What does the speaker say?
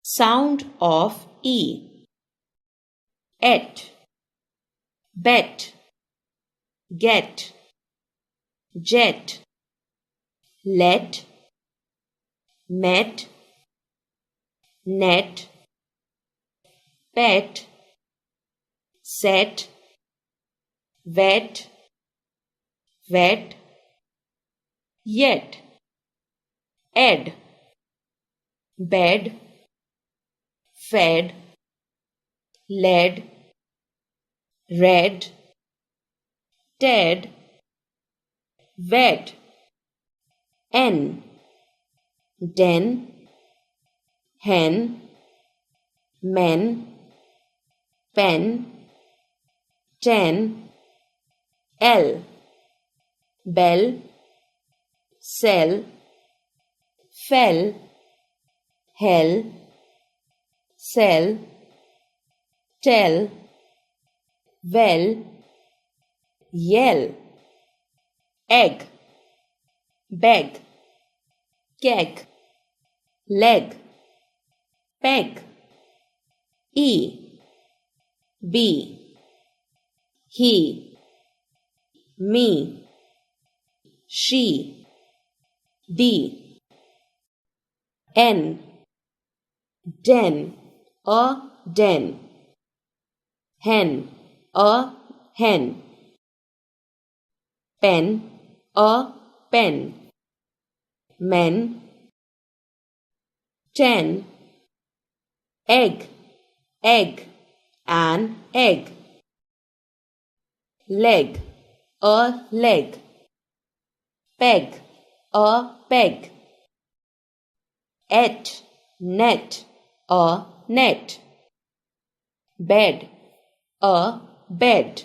sound of E. Et, bet, get, jet, let, met, net, pet, set, vet, vet, yet, ed, bed, fed, led, read, ted, wed, en, den, hen, men, pen, ten, el, bell, sell, fell, hell, sell, tell, well, yell, egg, beg, keg, leg, peg, be, he, me, she, thee, en, den, a den, hen, a hen, pen, a pen, men, ten, egg, an egg, leg, a leg, peg, a peg, et, net, a net, bed, a bed.